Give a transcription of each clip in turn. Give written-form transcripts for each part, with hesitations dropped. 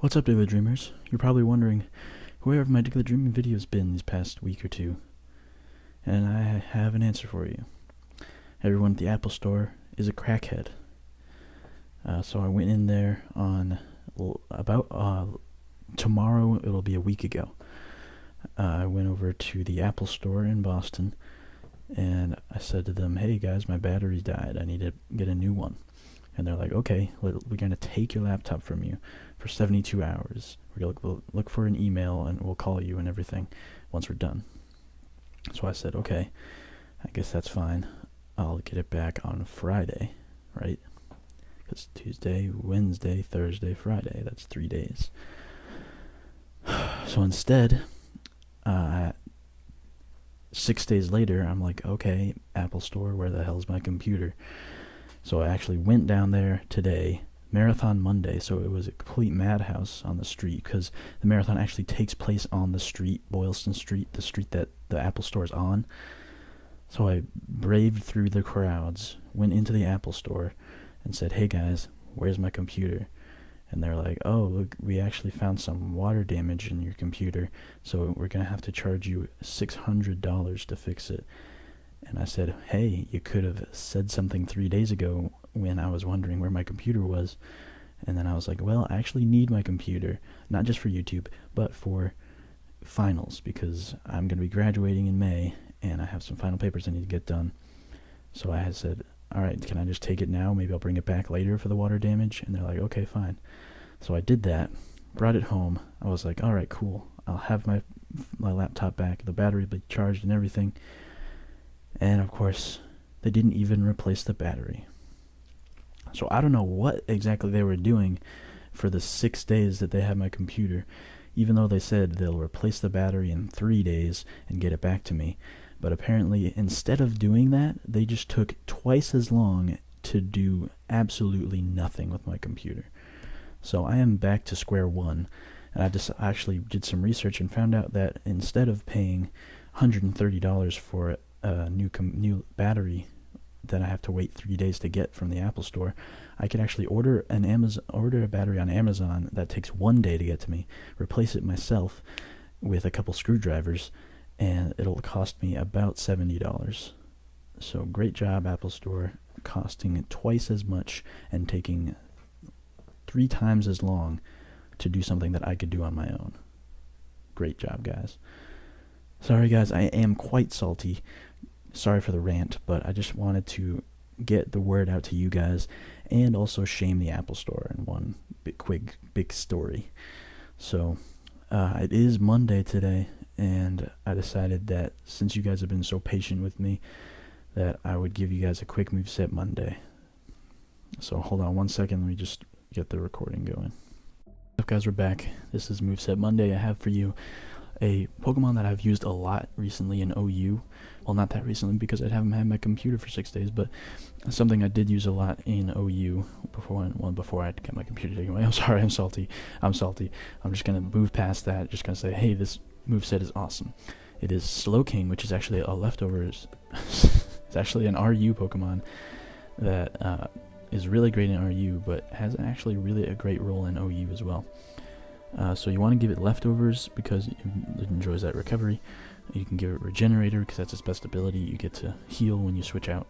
What's up, Diggletdreamers? You're probably wondering, where have my Diggletdreaming videos been these past week or two? And I have an answer for you. Everyone at the Apple Store is a crackhead. So I went in there on tomorrow. It'll be a week ago. I went over to the Apple Store in Boston, and I said to them, "Hey guys, my battery died. I need to get a new one." And they're like, "Okay, we're going to take your laptop from you for 72 hours. We're going to look for an email, and we'll call you and everything once we're done." So I said, "Okay, I guess that's fine. I'll get it back on Friday," right? Because Tuesday, Wednesday, Thursday, Friday, that's 3 days. So instead, 6 days later, I'm like, "Okay, Apple Store, where the hell's my computer?" So I actually went down there today, Marathon Monday, so it was a complete madhouse on the street, because the marathon actually takes place on the street, Boylston Street, the street that the Apple Store is on. So I braved through the crowds, went into the Apple Store, and said, "Hey guys, where's my computer?" And they're like, "Oh, look, we actually found some water damage in your computer, so we're going to have to charge you $600 to fix it." And I said, "Hey, you could have said something 3 days ago when I was wondering where my computer was." And then I was like, "Well, I actually need my computer, not just for YouTube, but for finals, because I'm going to be graduating in May, and I have some final papers I need to get done." So I had said, "All right, can I just take it now? Maybe I'll bring it back later for the water damage." And they're like, "Okay, fine." So I did that, brought it home. I was like, "All right, cool. I'll have my laptop back. The battery will be charged and everything." And of course, they didn't even replace the battery. So I don't know what exactly they were doing for the 6 days that they had my computer, even though they said they'll replace the battery in 3 days and get it back to me. But apparently, instead of doing that, they just took twice as long to do absolutely nothing with my computer. So I am back to square one. And I just actually did some research and found out that instead of paying $130 for a new battery that I have to wait 3 days to get from the Apple Store, I could actually order a battery on Amazon that takes 1 day to get to me, replace it myself with a couple screwdrivers, and it'll cost me about $70. So great job, Apple Store, costing twice as much and taking 3 times as long to do something that I could do on my own. Great job, guys. Sorry guys, I am quite salty. Sorry for the rant, but I just wanted to get the word out to you guys and also shame the Apple Store in one big story. So it is Monday today, and I decided that since you guys have been so patient with me, that I would give you guys a quick Moveset Monday. So hold on 1 second, let me just get the recording going. What's up guys, we're back. This is Moveset Monday. I have for you a Pokemon that I've used a lot recently in OU. Well, not that recently because I haven't had my computer for 6 days, but something I did use a lot in OU before I had to get my computer taken away. I'm sorry, I'm salty. I'm just going to move past that, just going to say, hey, this moveset is awesome. It is Slowking, which is actually a leftovers. It's actually an RU Pokemon that is really great in RU, but has actually really a great role in OU as well. So you want to give it leftovers because it enjoys that recovery. You can give it regenerator because that's its best ability. You get to heal when you switch out.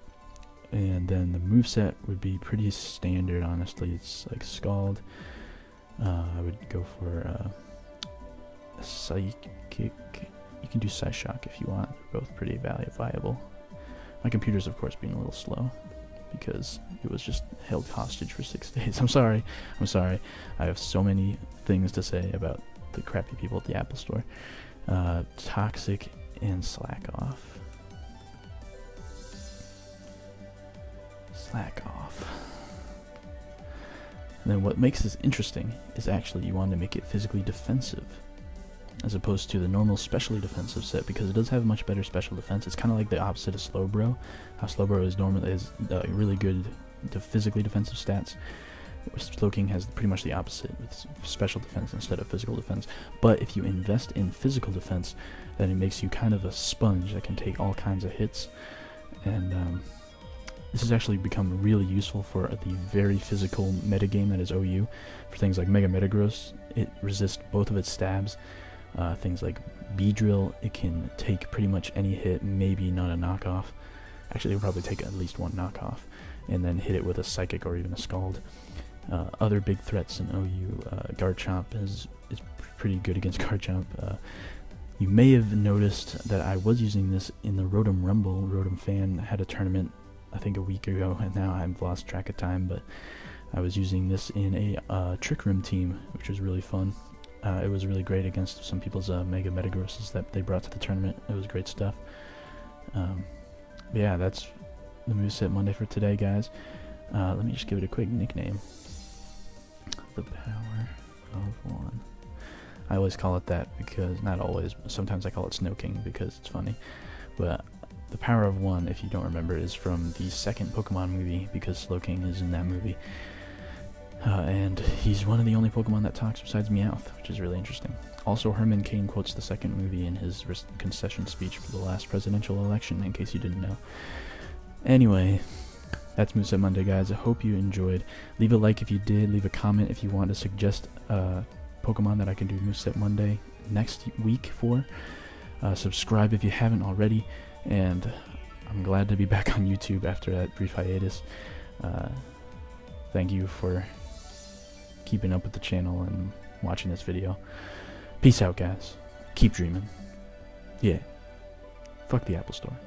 And then the moveset would be pretty standard, honestly. It's like Scald. I would go for Psychic. You can do Psyshock if you want. They're both pretty viable. My computer's of course being a little slow because it was just held hostage for 6 days. I'm sorry. I have so many things to say about the crappy people at the Apple Store. Toxic and Slack Off. And then what makes this interesting is actually you want to make it physically defensive as opposed to the normal specially defensive set, because it does have much better special defense. It's kind of like the opposite of Slowbro. How Slowbro is really good to physically defensive stats. Slowking has pretty much the opposite, with special defense instead of physical defense. But if you invest in physical defense, then it makes you kind of a sponge that can take all kinds of hits. And This has actually become really useful for the very physical metagame that is OU. For things like Mega Metagross, it resists both of its stabs. Things like Beedrill, it can take pretty much any hit, maybe not a knockoff. Actually, it'll probably take at least one knockoff, and then hit it with a Psychic or even a Scald. Other big threats in OU, Garchomp is pretty good against Garchomp. You may have noticed that I was using this in the Rotom Rumble. Rotom Fan had a tournament, I think a week ago, and now I've lost track of time, but I was using this in a Trick Room team, which was really fun. It was really great against some people's Mega Metagrosses that they brought to the tournament. It was great stuff. Yeah, that's the Moveset Monday for today, guys. Let me just give it a quick nickname. The Power of One. I always call it that because, not always, sometimes I call it Snow King because it's funny. But the Power of One, if you don't remember, is from the second Pokemon movie because Slowking is in that movie. And he's one of the only Pokemon that talks besides Meowth, which is really interesting. Also, Herman Cain quotes the second movie in his concession speech for the last presidential election, in case you didn't know. Anyway, that's Moveset Monday, guys. I hope you enjoyed. Leave a like if you did. Leave a comment if you want to suggest Pokemon that I can do Moveset Monday next week for. Subscribe if you haven't already. And I'm glad to be back on YouTube after that brief hiatus. Thank you for keeping up with the channel and watching this video. Peace out, guys. Keep dreaming. Yeah. Fuck the Apple Store.